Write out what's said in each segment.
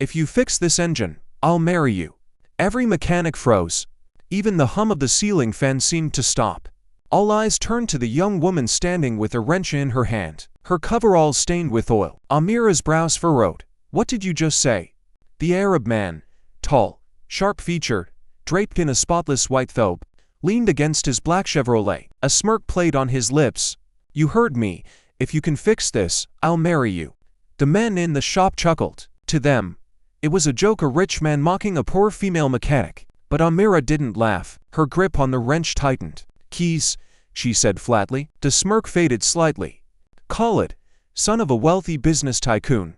If you fix this engine, I'll marry you." Every mechanic froze. Even the hum of the ceiling fan seemed to stop. All eyes turned to the young woman standing with a wrench in her hand, her coveralls stained with oil. Amira's brows furrowed. "What did you just say?" The Arab man, tall, sharp-featured, draped in a spotless white thobe, leaned against his black Chevrolet. A smirk played on his lips. "You heard me. If you can fix this, I'll marry you." The men in the shop chuckled. To them, it was a joke, a rich man mocking a poor female mechanic. But Amira didn't laugh. Her grip on the wrench tightened. "Keys," she said flatly. The smirk faded slightly. Khalid, son of a wealthy business tycoon,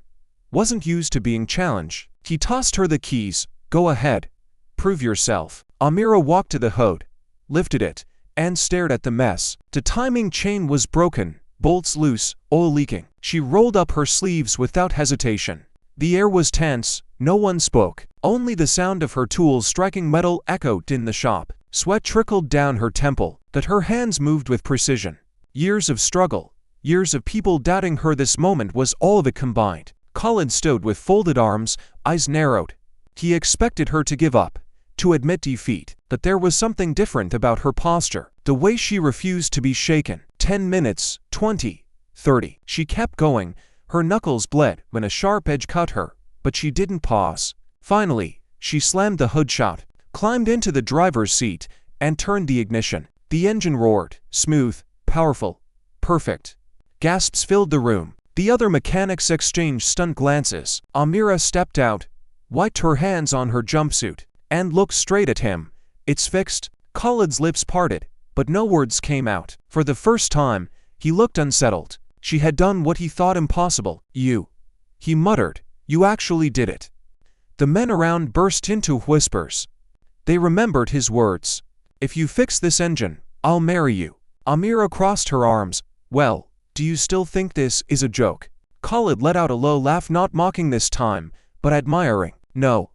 wasn't used to being challenged. He tossed her the keys. "Go ahead. Prove yourself." Amira walked to the hood, lifted it, and stared at the mess. The timing chain was broken, bolts loose, oil leaking. She rolled up her sleeves without hesitation. The air was tense. No one spoke. Only the sound of her tools striking metal echoed in the shop. Sweat trickled down her temple, but her hands moved with precision. Years of struggle, years of people doubting her. This moment was all of it combined. Khalid stood with folded arms, eyes narrowed. He expected her to give up, to admit defeat, but there was something different about her posture, the way she refused to be shaken. 10 minutes, 20, 30. She kept going. Her knuckles bled when a sharp edge cut her, but she didn't pause. Finally, she slammed the hood shut, climbed into the driver's seat, and turned the ignition. The engine roared, smooth, powerful, perfect. Gasps filled the room. The other mechanics exchanged stunned glances. Amira stepped out, wiped her hands on her jumpsuit, and looked straight at him. "It's fixed." Khalid's lips parted, but no words came out. For the first time, he looked unsettled. She had done what he thought impossible. "You," he muttered, "you actually did it." The men around burst into whispers. They remembered his words. "If you fix this engine, I'll marry you." Amira crossed her arms. "Well, do you still think this is a joke?" Khalid let out a low laugh, not mocking this time, but admiring. "No.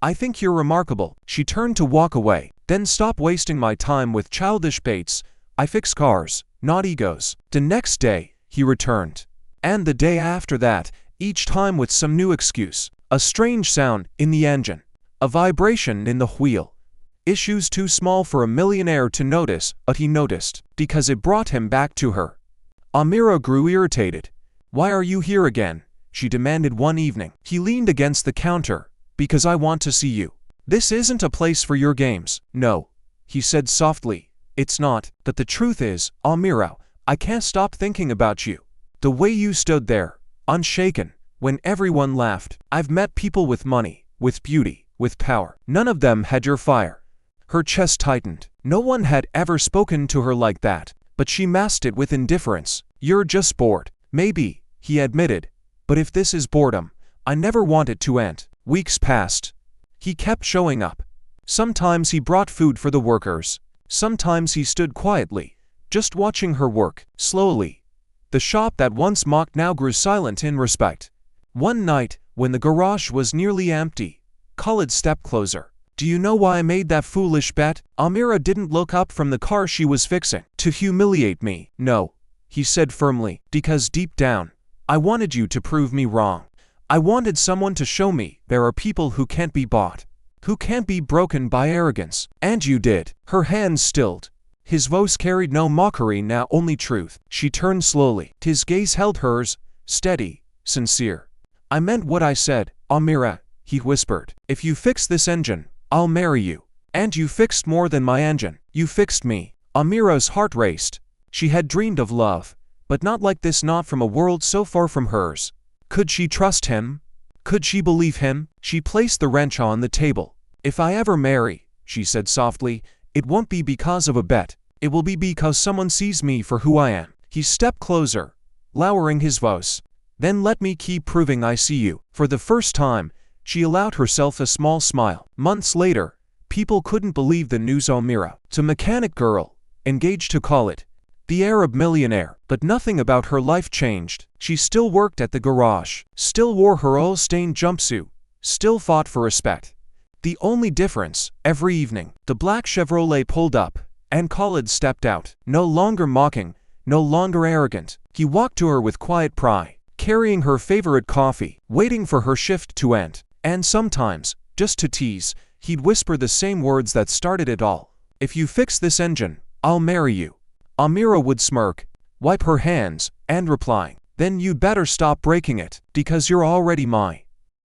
I think you're remarkable." She turned to walk away. "Then stop wasting my time with childish baits. I fix cars, not egos." The next day, he returned. And the day after that, each time with some new excuse. A strange sound in the engine. A vibration in the wheel. Issues too small for a millionaire to notice, but he noticed, because it brought him back to her. Amira grew irritated. "Why are you here again?" she demanded one evening. He leaned against the counter. "Because I want to see you." "This isn't a place for your games." "No," he said softly. "It's not. But the truth is, Amira, I can't stop thinking about you. The way you stood there, unshaken, when everyone laughed. I've met people with money, with beauty, with power. None of them had your fire." Her chest tightened. No one had ever spoken to her like that, but she masked it with indifference. "You're just bored." "Maybe," he admitted. "But if this is boredom, I never want it to end." Weeks passed. He kept showing up. Sometimes he brought food for the workers. Sometimes he stood quietly, just watching her work. Slowly, the shop that once mocked now grew silent in respect. One night, when the garage was nearly empty, Khalid stepped closer. "Do you know why I made that foolish bet?" Amira didn't look up from the car she was fixing. "To humiliate me." "No," he said firmly. "Because deep down, I wanted you to prove me wrong. I wanted someone to show me there are people who can't be bought, who can't be broken by arrogance. And you did." Her hands stilled. His voice carried no mockery, now only truth. She turned slowly. His gaze held hers, steady, sincere. "I meant what I said, Amira," he whispered. "If you fix this engine, I'll marry you. And you fixed more than my engine. You fixed me." Amira's heart raced. She had dreamed of love, but not like this, not from a world so far from hers. Could she trust him? Could she believe him? She placed the wrench on the table. "If I ever marry," she said softly, "it won't be because of a bet. It will be because someone sees me for who I am." He stepped closer, lowering his voice. "Then let me keep proving I see you." For the first time, she allowed herself a small smile. Months later, people couldn't believe the news. Amira, the mechanic girl, engaged to Khalid, the Arab millionaire. But nothing about her life changed. She still worked at the garage, still wore her oil-stained jumpsuit, still fought for respect. The only difference, every evening, the black Chevrolet pulled up, and Khalid stepped out. No longer mocking, no longer arrogant. He walked to her with quiet pride, carrying her favorite coffee, waiting for her shift to end. And sometimes, just to tease, he'd whisper the same words that started it all. "If you fix this engine, I'll marry you." Amira would smirk, wipe her hands, and reply, "Then you'd better stop breaking it, because you're already mine."